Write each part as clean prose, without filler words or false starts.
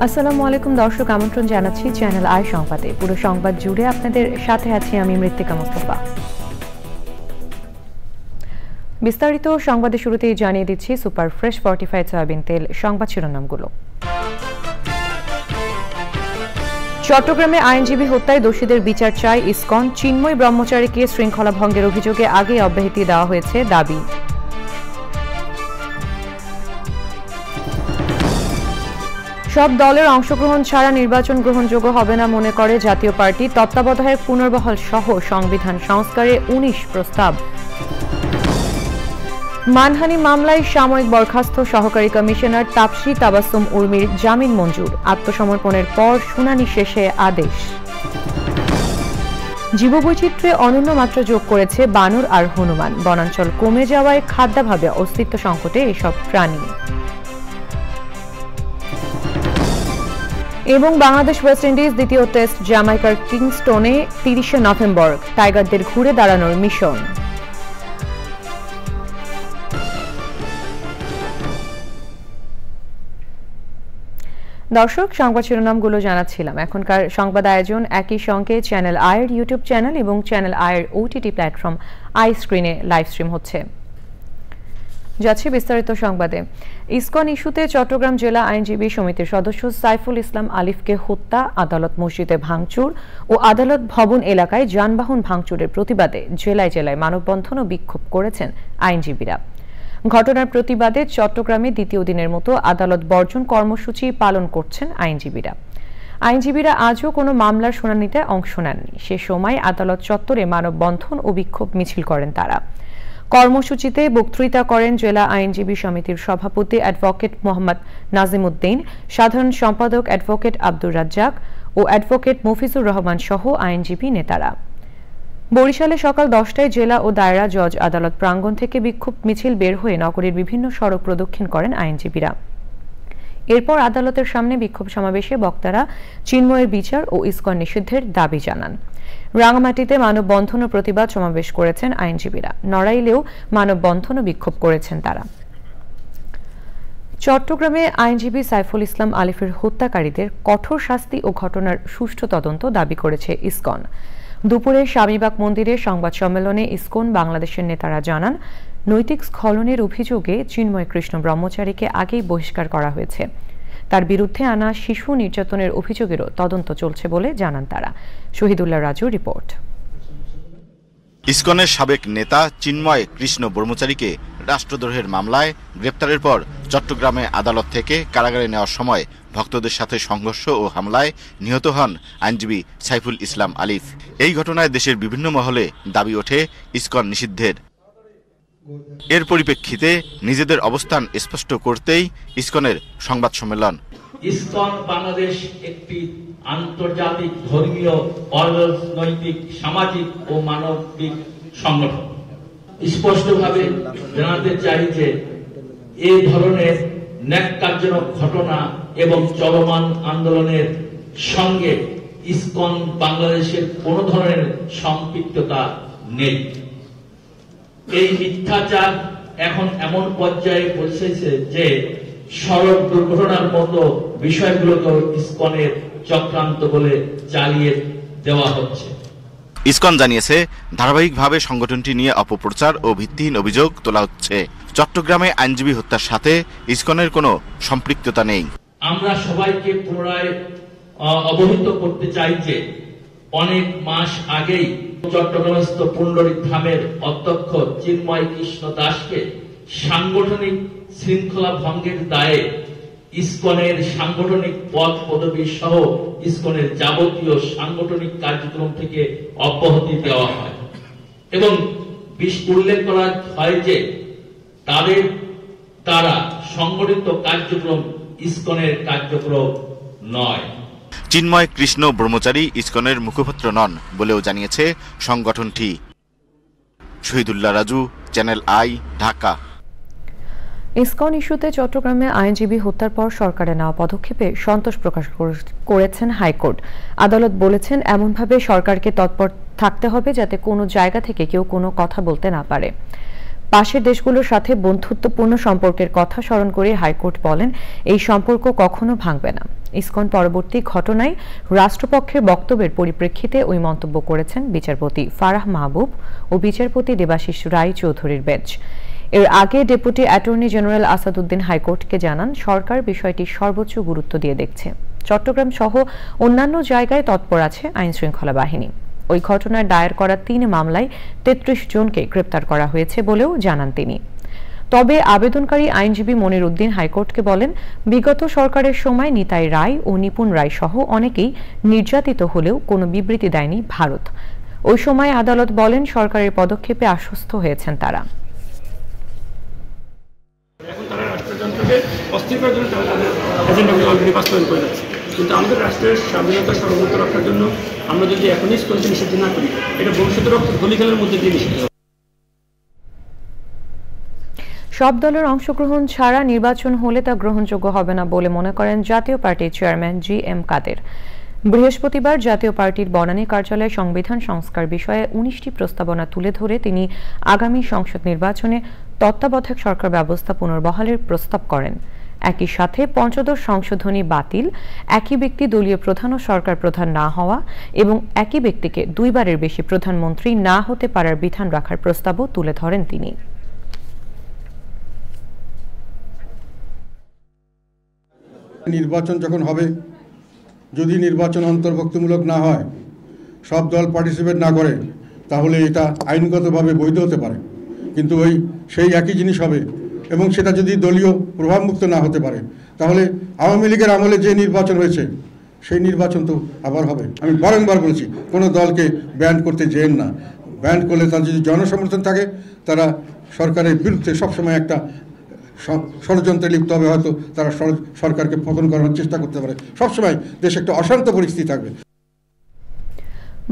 আসসালামু আলাইকুম দর্শক, আমন্ত্রণ জানাচ্ছি চ্যানেল আই সংবাদে। পুরো সংবাদ জুড়ে আপনাদের সাথে আছি আমি মৃত্তিকা মোস্তফা। বিস্তারিত সংবাদের শুরুতেই জানিয়ে দিচ্ছি সুপার ফ্রেশ ফর্টিফাইড সয়াবিন তেল সংবাদ শিরোনামগুলো। চট্টগ্রামে আইনজীবী হত্যায় দোষীদের বিচার চায় ইসকন। চিন্ময় ব্রহ্মচারীকে শৃঙ্খলা ভঙ্গের অভিযোগে আগে অব্যাহতি দেওয়া হয়েছে দাবি। সব দলের অংশগ্রহণ ছাড়া নির্বাচন গ্রহণযোগ্য হবে না মনে করে জাতীয় পার্টি। তত্ত্বাবধায়ক পুনর্বহাল সহ সংবিধান সংস্কারে ১৯ প্রস্তাব। মানহানি মামলায় সাময়িক বরখাস্ত সহকারী কমিশনার তাপসী তাবাসসুম উর্মির জামিন মঞ্জুর। আত্মসমর্পণের পর শুনানি শেষে আদেশ। জীববৈচিত্র্যে অনন্য মাত্রা যোগ করেছে বানর আর হনুমান। বনাঞ্চল কমে যাওয়ায় খাদ্যাভাবে অস্তিত্ব সংকটে এসব প্রাণী। এবং বাংলাদেশ ওয়েস্ট ইন্ডিজ দ্বিতীয় টেস্ট জ্যামাইকার কিংস্টোনে ৩০শে নভেম্বর। টাইগারদের ঘুরে দাঁড়ানোর মিশন। দর্শক, সংবাদ শিরোনামগুলো জানাচ্ছিলাম। এখনকার সংবাদ আয়োজন একই সঙ্গে চ্যানেল আইয়ের ইউটিউব চ্যানেল এবং চ্যানেল আইয়ের ওটিটি প্ল্যাটফর্ম আই স্ক্রিনে লাইভ স্ট্রিম হচ্ছে। যাচ্ছে বিস্তারিত সংবাদে। ইসকন ইস্যুতে চট্টগ্রাম জেলা আইনজীবী সমিতির সদস্য সাইফুল ইসলাম আলিফকে হত্যা, আদালত মসজিদে ভাঙচুর ও আদালত ভবন এলাকায় যানবাহন ভাঙচুরের প্রতিবাদে জেলায় জেলায় মানববন্ধন ও বিক্ষোভ করেছেন আইনজীবীরা। ঘটনার প্রতিবাদে চট্টগ্রামে দ্বিতীয় দিনের মতো আদালত বর্জন কর্মসূচি পালন করছেন আইনজীবীরা। আইনজীবীরা আজও কোনো মামলার শুনানিতে অংশ নেননি। সে সময় আদালত চত্বরে মানববন্ধন ও বিক্ষোভ মিছিল করেন তারা। কর্মসূচিতে বক্তৃতা করেন জেলা আইনজীবী সমিতির সভাপতি অ্যাডভোকেট মোহাম্মদ নাজিম উদ্দিন, সাধারণ সম্পাদক অ্যাডভোকেট আব্দুর রাজ্জাক ও অ্যাডভোকেট মফিজুর রহমান সহ আইনজীবী নেতারা। বরিশালে সকাল ১০টায় জেলা ও দায়রা জজ আদালত প্রাঙ্গণ থেকে বিক্ষোভ মিছিল বের হয়ে নগরীর বিভিন্ন সড়ক প্রদক্ষিণ করেন আইনজীবীরা। এরপর আদালতের সামনে বিক্ষোভ সমাবেশে বক্তারা চিন্ময়ের বিচার ও ইসকন নিষিদ্ধের দাবি জানান। রাঙামাটিতে মানববন্ধন ও প্রতিবাদ সমাবেশ করেছেন আইনজীবীরা। নড়াইলেও মানববন্ধন ও বিক্ষোভ করেছেন তারা। চট্টগ্রামে আইনজীবী সাইফুল ইসলাম আলিফের হত্যাকারীদের কঠোর শাস্তি ও ঘটনার সুষ্ঠু তদন্ত দাবি করেছে ইসকন। দুপুরে স্বামীবাগ মন্দিরে সংবাদ সম্মেলনে ইসকন বাংলাদেশের নেতারা জানান, নৈতিক স্খলনের অভিযোগে চিন্ময় কৃষ্ণ ব্রহ্মচারীকে আগেই বহিষ্কার করা হয়েছে। তার বিরুদ্ধে আনা শিশু নির্যাতনের অভিযোগেরও তদন্ত চলছে বলে জানান তারা। শহীদুল্লাহ রাজু রিপোর্ট। ইসকনের সাবেক নেতা চিন্ময় কৃষ্ণ ব্রহ্মচারীকে রাষ্ট্রদ্রোহের মামলায় গ্রেপ্তারের পর চট্টগ্রামে আদালত থেকে কারাগারে নেওয়ার সময় ভক্তদের সাথে সংঘর্ষ ও হামলায় নিহত হন আইনজীবী সাইফুল ইসলাম আলিফ। এই ঘটনায় দেশের বিভিন্ন মহলে দাবি ওঠে ইসকন নিষিদ্ধের। এর পরিপ্রেক্ষিতে নিজেদের অবস্থান স্পষ্ট করতেই ইসকনের সংবাদ সম্মেলন। ইসকন বাংলাদেশ একটি আন্তর্জাতিক ধর্মীয়, অরাজনৈতিক, সামাজিক ও মানবিক সংগঠন। স্পষ্টভাবে জানাতে চাই যে এই ধরনের ন্যাক্কারজনক ঘটনা এবং চলমান আন্দোলনের সঙ্গে ইসকন বাংলাদেশের কোন ধরনের সম্পৃক্ততা নেই। এই মিথ্যাচার এখন এমন পর্যায়ে পৌঁছেছে যে সড়ক দুর্ঘটনার মতো বিষয়গুলোকেও ইসকনের চক্রান্ত বলে চালিয়ে দেওয়া হচ্ছে। ইসকন জানিয়েছে, ধারাবাহিকভাবে সংগঠনটি নিয়ে অপপ্রচার ও ভিত্তিহীন অভিযোগ তোলা হচ্ছে। চট্টগ্রামে আইনজীবী হত্যার সাথে ইসকনের কোনো সম্পৃক্ততা নেই। আমরা সবাইকে পুনরায় অবহিত করতে চাই যে অনেক মাস আগেই চট্টগ্রামস্থ পুণ্ডরিক ধামের অধ্যক্ষ চিন্ময় কৃষ্ণ দাসকে সাংগঠনিক শৃঙ্খলা ভঙ্গের দায়ে ইসকনের সাংগঠনিক পদ পদবি সহ ইসকনের যাবতীয় সাংগঠনিক কার্যক্রম থেকে অব্যাহতি দেওয়া হয় এবং উল্লেখ করা হয় যে তারা সংগঠিত কার্যক্রম ইসকনের কার্যক্রম নয়। চিন্ময় কৃষ্ণ ব্রহ্মচারী ইসকনের মুখপাত্র নন বলেও জানিয়েছে সংগঠনটি। Shahidullah Raju, channel I, Dhaka. ISKCON ইস্যুতে চট্টগ্রামে আইনজীবী হত্যার পর সরকারের নেওয়া পদক্ষেপে সন্তোষ প্রকাশ করেছেন হাইকোর্ট। আদালত বলেছেন, এমনভাবে সরকারকে তৎপর থাকতে হবে যাতে কোনো জায়গা থেকে কেউ কোনো কথা বলতে না পারে। পাশের দেশগুলোর সাথে বন্ধুত্বপূর্ণ সম্পর্কের কথা স্মরণ করে হাইকোর্ট বলেন, এই সম্পর্ক কখনো ভাঙবে না। ইসকন পরবর্তী ঘটনায় রাষ্ট্রপক্ষের বক্তব্যের পরিপ্রেক্ষিতে ওই মন্তব্য করেছেন বিচারপতি ফারাহ মাহবুব ও বিচারপতি দেবাশিস রায় চৌধুরীর বেঞ্চ। এর আগে ডেপুটি অ্যাটর্নি জেনারেল আসাদুদ্দিন হাইকোর্টকে জানান, সরকার বিষয়টি সর্বোচ্চ গুরুত্ব দিয়ে দেখছে। চট্টগ্রাম সহ অন্যান্য জায়গায় তৎপর আছে আইনশৃঙ্খলা বাহিনী। ওই ঘটনায় দায়ের করা 3 মামলায় 33 জনকে গ্রেপ্তার করা হয়েছে বলেও জানান তিনি। তবে আবেদনকারী আইনজীবী মনির উদ্দিন হাইকোর্টকে বলেন, বিগত সরকারের সময় নিতাই রায় ও নিপুণ রায় সহ অনেকেই নির্যাতিত হলেও কোনো বিবৃতি দেয়নি ভারত। ওই সময় আদালত বলেন, সরকারের পদক্ষেপে আশ্বস্ত হয়েছেন তারা। কিন্তু আমাদের রাষ্ট্রের স্বাধীনতা সার্বভৌমত্ব রক্ষার জন্য আমরা যদি এখনই ইসকনকে নিষিদ্ধ না করি, এটা ভবিষ্যতে হোলি খেলার মধ্যে দিয়ে নিষিদ্ধ হবে। সব দলের অংশগ্রহণ ছাড়া নির্বাচন হলে তা গ্রহণযোগ্য হবে না বলে মনে করেন জাতীয় পার্টির চেয়ারম্যান GM কাদের। বৃহস্পতিবার জাতীয় পার্টির বনানী কার্যালয়ে সংবিধান সংস্কার বিষয়ে 19টি প্রস্তাবনা তুলে ধরে তিনি আগামী সংসদ নির্বাচনে তত্ত্বাবধায়ক সরকার ব্যবস্থা পুনর্বহালের প্রস্তাব করেন। একই সাথে পঞ্চদশ সংশোধনী বাতিল, একই ব্যক্তি দলীয় প্রধান ও সরকার প্রধান না হওয়া এবং একই ব্যক্তিকে 2 বারের বেশি প্রধানমন্ত্রী না হতে পারার বিধান রাখার প্রস্তাবও তুলে ধরেন তিনি। নির্বাচন যখন হবে, যদি নির্বাচন অন্তর্ভুক্তিমূলক না হয়, সব দল পার্টিসিপেট না করে, তাহলে এটা আইনগতভাবে বৈধ হতে পারে, কিন্তু সেই একই জিনিস হবে। এবং সেটা যদি দলীয় প্রভাবমুক্ত না হতে পারে, তাহলে আওয়ামী লীগের আমলে যে নির্বাচন হয়েছে সেই নির্বাচন তো আবার হবে। আমি বারংবার বলেছি, কোনো দলকে ব্যান করতে যেন না। ব্যান করলে তার যদি জনসমর্থন থাকে, তারা সরকারের বিরুদ্ধে সবসময় একটা ষড়যন্ত্রে লিপ্ত হবে। হয়তো তারা সরকারকে পতন করার চেষ্টা করতে পারে। সবসময় দেশে একটা অশান্ত পরিস্থিতি থাকবে।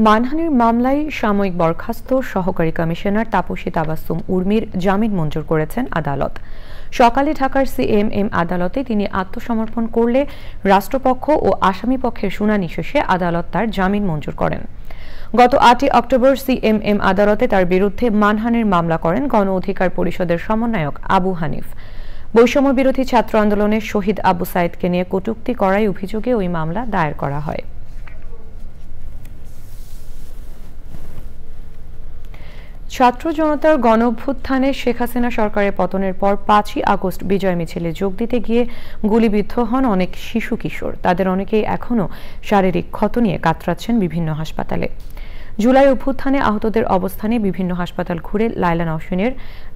মানহানির মামলায় সাময়িক বরখাস্ত সহকারী কমিশনার তাপসী তাবাসসুম উর্মির জামিন মঞ্জুর করেছেন আদালত। সকালে ঢাকার CMM আদালতে তিনি আত্মসমর্পণ করলে রাষ্ট্রপক্ষ ও আসামি পক্ষের শুনানি শেষে আদালত তার জামিন মঞ্জুর করেন। গত 8 অক্টোবর CMM আদালতে তার বিরুদ্ধে মানহানির মামলা করেন গণ অধিকার পরিষদের সমন্বয়ক আবু হানিফ। বৈষম্য বিরোধী ছাত্র আন্দোলনের শহীদ আবু সাইদকে নিয়ে কটূক্তি করার অভিযোগে ওই মামলা দায়ের করা হয়। ছাত্র জনতার গণঅভ্যুত্থানে শেখ হাসিনা সরকারের পতনের পর 5ই আগস্ট বিজয় মিছিলে যোগ দিতে গিয়ে গুলিবিদ্ধ হন অনেক শিশু কিশোর। তাদের অনেকেই এখনও শারীরিক ক্ষত নিয়ে কাতরাচ্ছেন বিভিন্ন হাসপাতালে। জুলাই অভ্যুত্থানে আহতদের অবস্থানে বিভিন্ন হাসপাতাল ঘুরে লায়লা নওশিনের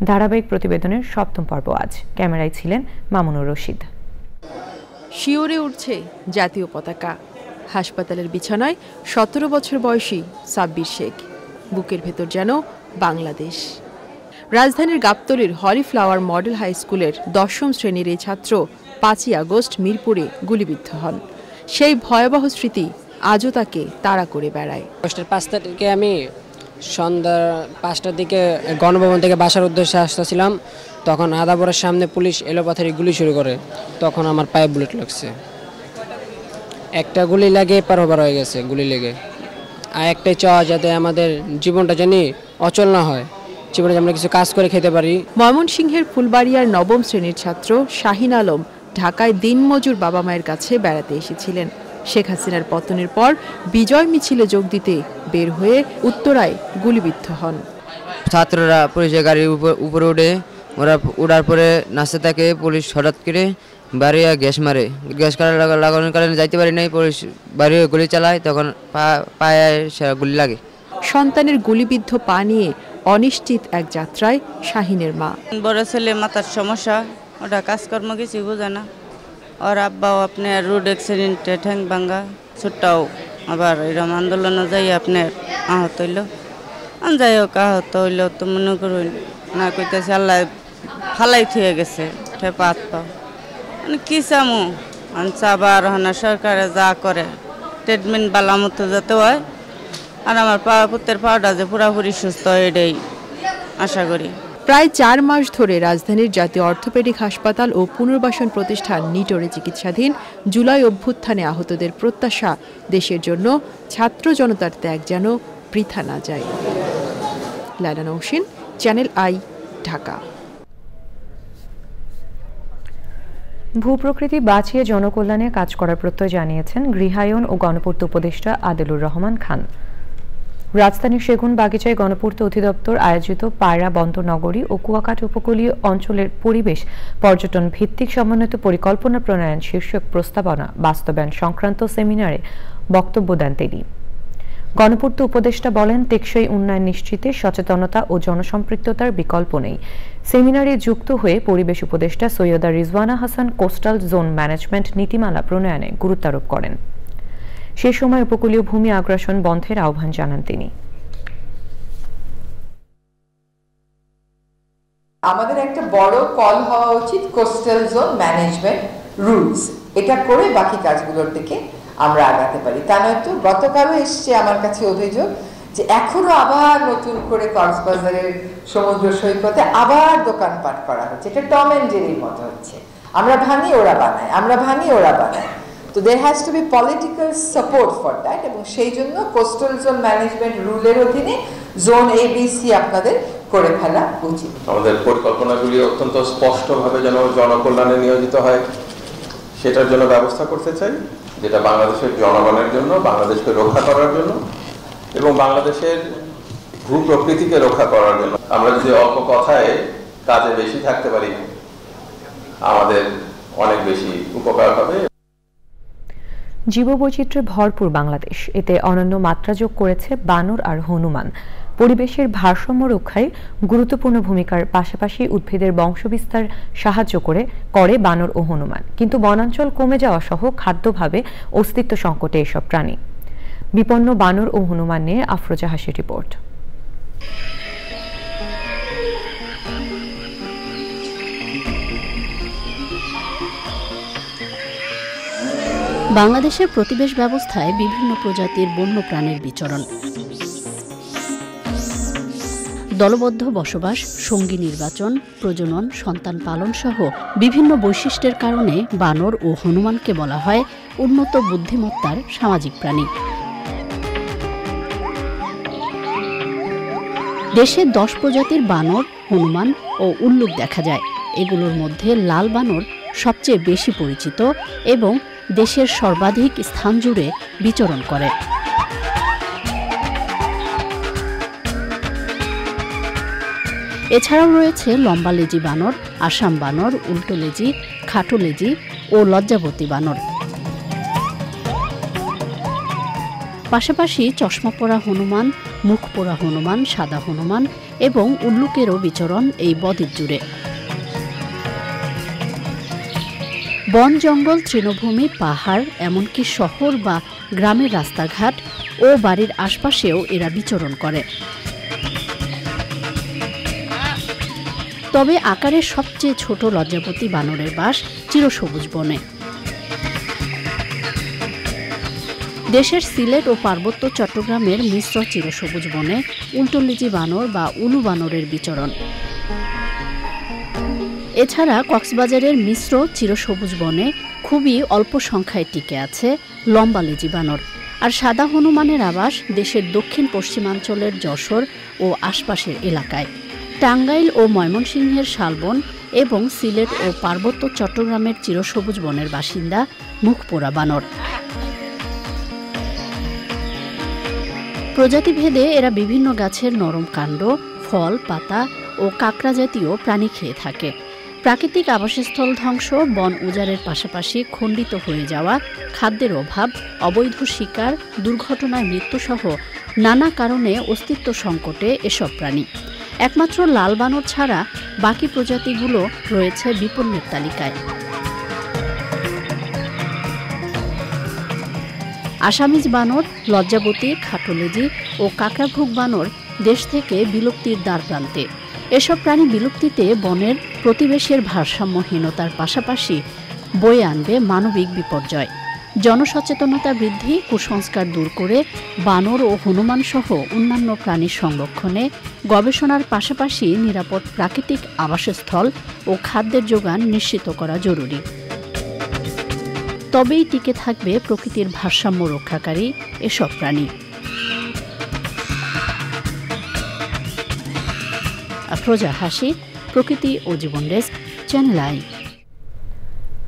ধারাবাহিক প্রতিবেদনের 7ম পর্ব আজ। ক্যামেরায় ছিলেন মামুনুর রশিদ। শিওরে উঠছে জাতীয় পতাকা। হাসপাতালের বিছানায় 17 বছর বয়সী সাব্বির শেখ। বুকের ভেতর যেন বাংলাদেশ। রাজধানীর গাবতলীর হলিফ্লাওয়ার মডেল হাই স্কুলের 10ম শ্রেণীর এই ছাত্র 5ই আগস্ট মিরপুরে গুলিবিদ্ধ হন। সেই ভয়াবহ স্মৃতি আজও তাকে তাড়া করে বেড়ায়। আগস্টের 5 তারিখে আমি সন্ধ্যা 5টার দিকে গণভবন থেকে বাসার উদ্দেশ্যে আসতেছিলাম, তখন আদাবরের সামনে পুলিশ এলোপাথারি গুলি শুরু করে। তখন আমার পায়ে বুলেট লাগছে। একটা গুলি লাগে পার ওভার হয়ে গেছে গুলি লেগে। আর একটাই চাওয়া, যাতে আমাদের জীবনটা জানি অচল না হয়, জীবনে আমরা কিছু কাজ করে খেতে পারি। ময়মনসিংহের ফুলবাড়িয়ার 9ম শ্রেণীর ছাত্র শাহিন আলম ঢাকায় দিনমজুর বাবা মায়ের কাছে বেড়াতে এসেছিলেন। শেখ হাসিনার পতনের পর বিজয় মিছিলে যোগ দিতে বের হয়ে উত্তরায় গুলিবিদ্ধ হন। ছাত্ররা পুলিশের গাড়ির উপরে উঠে, ওরা উঠার পরে নাচতে থাকে। পুলিশ হঠাৎ করে বাড়িয়া গ্যাস মারে। গ্যাস লাগানোর কারণে যাইতে পারি নাই। পুলিশ বাড়ি গুলি চালায়, তখন পায়ে গুলি লাগে। সন্তানের গুলিবিদ্ধ পা নিয়ে অনিশ্চিত এক যাত্রায় শাহিনের মা। বড় ছেলে মাথার সমস্যা, ওটা কাজকর্ম কিছু বোঝে না। ওর আব্বাও আপনার রোড অ্যাক্সিডেন্টে ঠ্যাং ভাঙ্গা, ছোটটাও আবার এরকম আন্দোলনে যাই আপনার আহত হইল। যাই হোক, আহত হইল তো মনে করুন না, কইতেছে আল্লাহ ফালাই থুয়ে গেছে ঠেপা হাত পা। মানে কি চামু আবার হানা সরকারে যা করে ট্রিটমেন্ট বালা মতো যাতে হয়, আর আমার পুত্রের পাওয়াটা যে পুরাপুরি সুস্থ হয় এটাই আশা করি। প্রায় 4 মাস ধরে রাজধানীর জাতীয় অর্থোপেডিক হাসপাতাল ও পুনর্বাসন প্রতিষ্ঠান নিটোরে চিকিৎসাধীন জুলাই অভ্যুত্থানে আহতদের প্রত্যাশা, দেশের জন্য ছাত্র জনতার ত্যাগ যেন বৃথা না যায়। Laila Nowshin, channel I, Dhaka. ভূপ্রকৃতি বাঁচিয়ে জনকল্যাণে কাজ করার প্রত্যয় জানিয়েছেন গৃহায়ন ও গণপূর্ত উপদেষ্টা আদিলুর রহমান খান। রাজধানীর সেগুন বাগিচায় গণপূর্ত অধিদপ্তর আয়োজিত পায়রা বন্দর নগরী ও কুয়াকাটা উপকূলীয় অঞ্চলের পরিবেশ পর্যটন ভিত্তিক সমন্বিত পরিকল্পনা প্রণয়ন শীর্ষক প্রস্তাবনা বাস্তবায়ন সংক্রান্ত সেমিনারে বক্তব্য দেন তিনি। গণপূর্ত উপদেষ্টা বলেন, টেকসই উন্নয়ন নিশ্চিতে সচেতনতা ও জনসম্পৃক্ততার বিকল্প নেই। সেমিনারে যুক্ত হয়ে পরিবেশ উপদেষ্টা Syeda Rizwana Hasan coastal zone management নীতিমালা প্রণয়নে গুরুত্বারোপ করেন। সে সময় উপকূলীয় ভূমি আগ্রাসন বন্ধের আহ্বান জানান তিনি। আমাদের একটা বড় কল হওয়া উচিত কোস্টাল জোন ম্যানেজমেন্ট রুলস, এটা করে বাকি কাজগুলোর দিকে আমরা আগাতে পারি। তা নয়তো গতকালও এসছে আমার কাছে অভিযোগ যে এখনো আবার নতুন করে কক্সবাজারের সমুদ্র সৈকতে আবার দোকানপাট করা হচ্ছে। এটা টম এন্ড জেরির মতো হচ্ছে, আমরা ভাঙি ওরা বানায়, আমরা ভাঙি ওরা বানায়। তো there has to be political support for that, এবং সেই জন্য কোস্টাল জোন ম্যানেজমেন্ট রুলের অধীনে জোন ABC আপনাদের করে ফেলা উচিত। আমাদের পরিকল্পনাগুলি অত্যন্ত স্পষ্টভাবে যেন জনকল্যাণে নিয়োজিত হয় সেটার জন্য ব্যবস্থা করতে চাই, যেটা বাংলাদেশের জনগণের জন্য, বাংলাদেশকে রক্ষা করার জন্য এবং বাংলাদেশের ভূপ্রকৃতিকে রক্ষা করার জন্য। আমরা যদি অল্প কথায় কাজে বেশি থাকতে পারি আমাদের অনেক বেশি উপকার হবে। জীববৈচিত্র্যে ভরপুর বাংলাদেশ, এতে অনন্য মাত্রা যোগ করেছে বানর আর হনুমান। পরিবেশের ভারসাম্য রক্ষায় গুরুত্বপূর্ণ ভূমিকার পাশাপাশি উদ্ভিদের বংশবিস্তার সাহায্য করে বানর ও হনুমান। কিন্তু বনাঞ্চল কমে যাওয়া সহ খাদ্যভাবে অস্তিত্ব সংকটে এসব প্রাণী। বিপন্ন বানর ও হনুমান নিয়ে আফরোজা হাসির রিপোর্ট। বাংলাদেশের প্রতিবেশ ব্যবস্থায় বিভিন্ন প্রজাতির বন্য প্রাণীর বিচরণ, দলবদ্ধ বসবাস, সঙ্গী নির্বাচন, প্রজনন, সন্তান পালন সহ বিভিন্ন বৈশিষ্ট্যের কারণে বানর ও হনুমানকে বলা হয় উন্নত বুদ্ধিমত্তার সামাজিক প্রাণী। দেশে 10 প্রজাতির বানর, হনুমান ও উল্লুক দেখা যায়। এগুলোর মধ্যে লাল বানর সবচেয়ে বেশি পরিচিত এবং দেশের সর্বাধিক স্থান জুড়ে বিচরণ করে। এছাড়াও রয়েছে লম্বা লেজি বানর, আসাম বানর, উল্টো লেজি, খাটো লেজি ও লজ্জাবতী বানর। পাশাপাশি চশমা পরা হনুমান, মুখ পোড়া হনুমান, সাদা হনুমান এবং উল্লুকেরও বিচরণ এই বদ্বীপ জুড়ে। বন, জঙ্গল, তৃণভূমি, পাহাড়, এমনকি শহর বা গ্রামের রাস্তাঘাট ও বাড়ির আশপাশেও এরা বিচরণ করে। তবে আকারে সবচেয়ে ছোট লজ্জাবতী বানরের বাস চিরসবুজ বনে। দেশের সিলেট ও পার্বত্য চট্টগ্রামের মিশ্র চিরসবুজ বনে উল্টোলেজি বানর বা উলু বানরের বিচরণ। এছাড়া কক্সবাজারের মিশ্র চিরসবুজ বনে খুবই অল্প সংখ্যায় টিকে আছে লম্বা লেজি বানর। আর সাদা হনুমানের আবাস দেশের দক্ষিণ পশ্চিমাঞ্চলের যশোর ও আশপাশের এলাকায়। টাঙ্গাইল ও ময়মনসিংহের শালবন এবং সিলেট ও পার্বত্য চট্টগ্রামের চিরসবুজ বনের বাসিন্দা মুখপোড়া বানর। প্রজাতিভেদে এরা বিভিন্ন গাছের নরম কাণ্ড, ফল, পাতা ও কাঁকড়া জাতীয় প্রাণী খেয়ে থাকে। প্রাকৃতিক আবাসস্থল ধ্বংস, বন উজাড়ের পাশাপাশি খণ্ডিত হয়ে যাওয়া, খাদ্যের অভাব, অবৈধ শিকার, দুর্ঘটনায় মৃত্যুসহ নানা কারণে অস্তিত্ব সংকটে এসব প্রাণী। একমাত্র লাল বানর ছাড়া বাকি প্রজাতিগুলো রয়েছে বিপন্নের তালিকায়। আসামিজ বানর, লজ্জাবতী, খাটোলেজি ও কাঁকড়াভুক বানর দেশ থেকে বিলুপ্তির দ্বারপ্রান্তে। এসব প্রাণী বিলুপ্তিতে বনের প্রতিবেশের ভারসাম্যহীনতার পাশাপাশি বয়ে আনবে মানবিক বিপর্যয়। জনসচেতনতা বৃদ্ধি, কুসংস্কার দূর করে বানর ও হনুমান সহ অন্যান্য প্রাণীর সংরক্ষণে গবেষণার পাশাপাশি নিরাপদ প্রাকৃতিক আবাসস্থল ও খাদ্যের যোগান নিশ্চিত করা জরুরি। তবেই টিকে থাকবে প্রকৃতির ভারসাম্য রক্ষাকারী এসব প্রাণী। আফরোজা হাসি, প্রকৃতি ও জীবন ডেস্ক, চ্যানেল আই।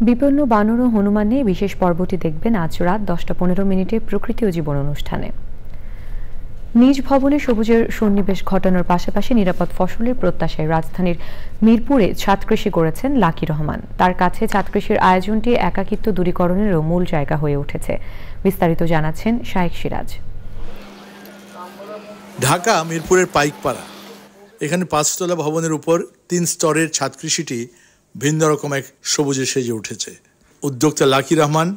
বিপন্ন বানর ও হনুমান নিয়ে বিশেষ পর্বটি দেখবেন আজ রাত 10:15 প্রকৃতি ও জীবন অনুষ্ঠানে। নিজ ভবনে সবুজের সন্নিবেশ ঘটানোর পাশাপাশি নিরাপদ ফসলের প্রত্যাশায় রাজধানীর মিরপুরে ছাদ কৃষি করেছেন লাকি রহমান। তার কাছে ছাদ কৃষির আয়োজনটি একাকিত্ব দূরীকরণেরও মূল জায়গা হয়ে উঠেছে। বিস্তারিত জানাচ্ছেন শাইখ সিরাজ। ঢাকা মিরপুরের পাইকপাড়া, এখানে 5তলা ভবনের উপর 3 স্তরের ছাদ কৃষিটি ভিন্ন রকম এক সবুজে সেজে উঠেছে। উদ্যোক্তা লাকি রহমান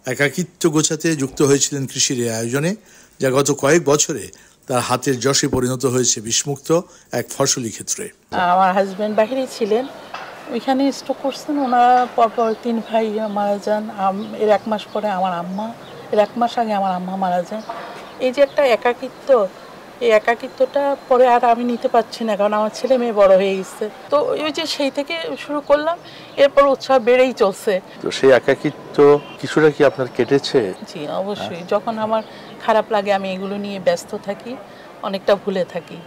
একাকিত্ব গোছাতে যুক্ত হয়েছিলেন কৃষির এই আয়োজনে, যা গত কয়েক বছরে তার হাতের যশে পরিণত হয়েছে বিষমুক্ত এক ফসলি ক্ষেত্রে। আমার হাজব্যান্ড বাইরে ছিলেন, ওইখানে স্টক করছেন। ওনারা পরপর 3 ভাই মারা যান। এর 1 মাস পরে আমার আম্মা, এর 1 মাস আগে আমার আম্মা মারা যান। এই যে একটা একাকিত্ব, এই একাকিত্বটা পরে আর আমি নিতে পারছি না, কারণ আমার ছেলে মেয়ে বড় হয়ে গেছে। তো ওই যে সেই থেকে শুরু করলাম, এরপর উৎসাহ বেড়েই চলছে। তো সেই একাকিত্ব কিছুটা কি আপনার কেটেছে? জি অবশ্যই। যখন আমার খারাপ লাগে আমি এগুলো নিয়ে ব্যস্ত থাকি, অনেকটা ভুলে থাকি।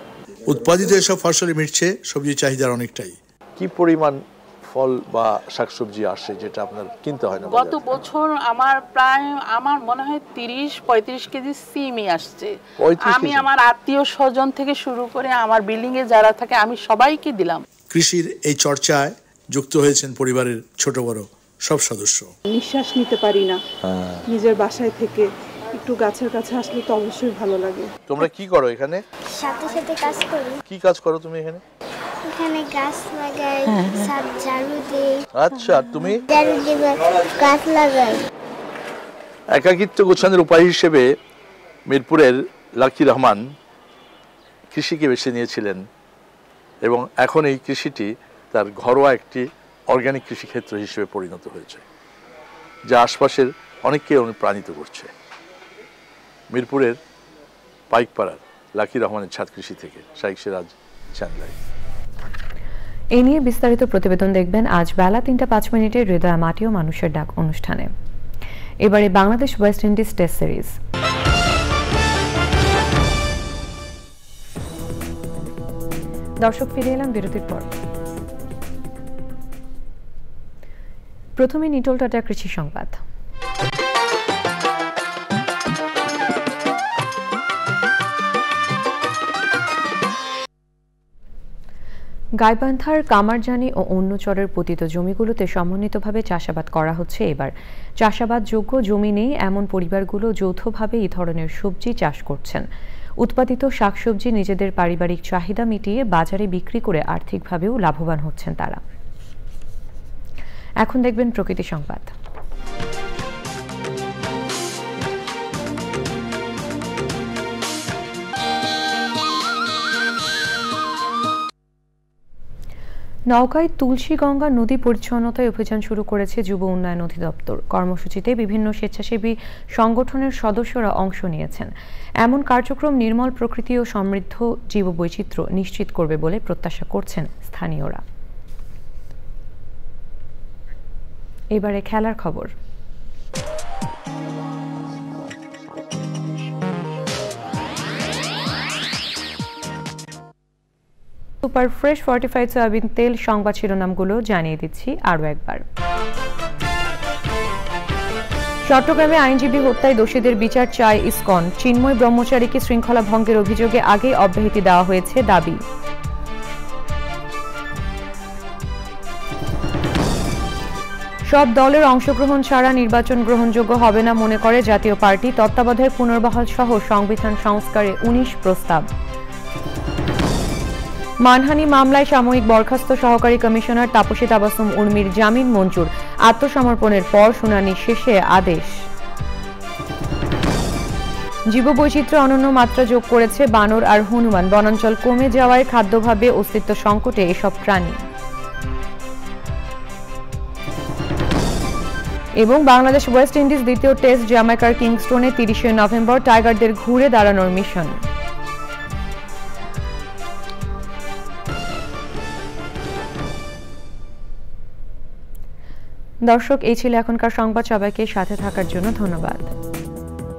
উৎপাদিত এসব ফসলে মিটছে সবজি চাহিদার অনেকটাই। কি পরিমাণ ফল বা শাকসবজি আসে যেটা আপনার কিনতে হয় না? গত বছর আমার মনে হয় 30-35 কেজি সিমই আসছে। আমি আমার আত্মীয় স্বজন থেকে শুরু করে আমার বিল্ডিং এ যারা থাকে আমি সবাইকে দিলাম। কৃষির এই চর্চায় যুক্ত হয়েছেন পরিবারের ছোট বড় সব সদস্য। নিঃশ্বাস নিতে পারি না নিজের বাসায় থেকে, একটু গাছের কাছে আসলে তো অবশ্যই ভালো লাগে। তোমরা কি করো এখানে? সাথে সাথে কাজ করি। কি কাজ করো তুমি এখানে? এখানে গাছ লাগাই, সব ঝাড়ু দেই। আচ্ছা, তুমি? ঝাড়ু দেই, গাছ লাগাই। একাকিত্ব গোছানোর উপায় হিসেবে মিরপুরের লাকি রহমান কৃষিকে বেছে নিয়েছিলেন এবং এখন এই কৃষিটি তার ঘরোয়া একটি অর্গানিক কৃষিক্ষেত্র হিসেবে পরিণত হয়েছে, যা আশপাশের অনেককে অনুপ্রাণিত করছে। মিরপুরের পাইকপাড়ার লাকি রহমানের ছাদ কৃষি থেকে শাইখ সিরাজ, চ্যানেল আই। এ নিয়ে বিস্তারিত প্রতিবেদন দেখবেন আজ বেলা 3:05 হৃদয় মাটি ও মানুষের ডাক অনুষ্ঠানে। এবারে Bangladesh West Indies test series. দর্শক, ফিরে এলাম বিরতির পর। প্রথমে নিটোল টাটা কৃষি সংবাদ। গাইবান্ধার কামারজানি ও অন্য চরের পতিত জমিগুলোতে সমন্বিতভাবে চাষাবাদ করা হচ্ছে। এবার চাষাবাদযোগ্য জমি নেই এমন পরিবারগুলো যৌথভাবে এই ধরনের সবজি চাষ করছেন। উৎপাদিত শাকসবজি নিজেদের পারিবারিক চাহিদা মিটিয়ে বাজারে বিক্রি করে আর্থিকভাবেও লাভবান হচ্ছেন তারা। এখন দেখবেন প্রকৃতি সংবাদ। নওগাঁয় তুলসীগঙ্গা নদী পরিচ্ছন্নতায় অভিযান শুরু করেছে যুব উন্নয়ন অধিদপ্তর। কর্মসূচিতে বিভিন্ন স্বেচ্ছাসেবী সংগঠনের সদস্যরা অংশ নিয়েছেন। এমন কার্যক্রম নির্মল প্রকৃতি ও সমৃদ্ধ জীববৈচিত্র্য নিশ্চিত করবে বলে প্রত্যাশা করছেন স্থানীয়রা। এবারে খেলার খবর। সুপার ফ্রেশ ফর্টিফাইড সয়াবিন তেল সংবাদ শিরোনামগুলো জানিয়ে দিচ্ছি আরও একবার। চট্টগ্রামে আইনজীবী হত্যায় দোষীদের বিচার চায় ইসকন। চিন্ময় ব্রহ্মচারীকে শৃঙ্খলা ভঙ্গের অভিযোগে আগে অব্যাহতি দেওয়া হয়েছে দাবি। সব দলের অংশগ্রহণ ছাড়া নির্বাচন গ্রহণযোগ্য হবে না মনে করে জাতীয় পার্টি। তত্ত্বাবধায়ক পুনর্বহাল সহ সংবিধান সংস্কারে 19 প্রস্তাব। মানহানি মামলায় সাময়িক বরখাস্ত সহকারী কমিশনার তাপসী তাবাসুম উর্মির জামিন মঞ্জুর। আত্মসমর্পণের পর শুনানি শেষে আদেশ। জীববৈচিত্র্য অনন্য মাত্রা যোগ করেছে বানর আর হনুমান। বনাঞ্চল কমে যাওয়ায় খাদ্যভাবে অস্তিত্ব সংকটে এসব প্রাণী। এবং বাংলাদেশ ওয়েস্ট ইন্ডিজ দ্বিতীয় টেস্ট জ্যামাইকার কিংস্টোনে 30 নভেম্বর টাইগারদের ঘুরে দাঁড়ানোর মিশন। দর্শক, এই ছিল এখনকার সংবাদ। সবাইকে সাথে থাকার জন্য ধন্যবাদ।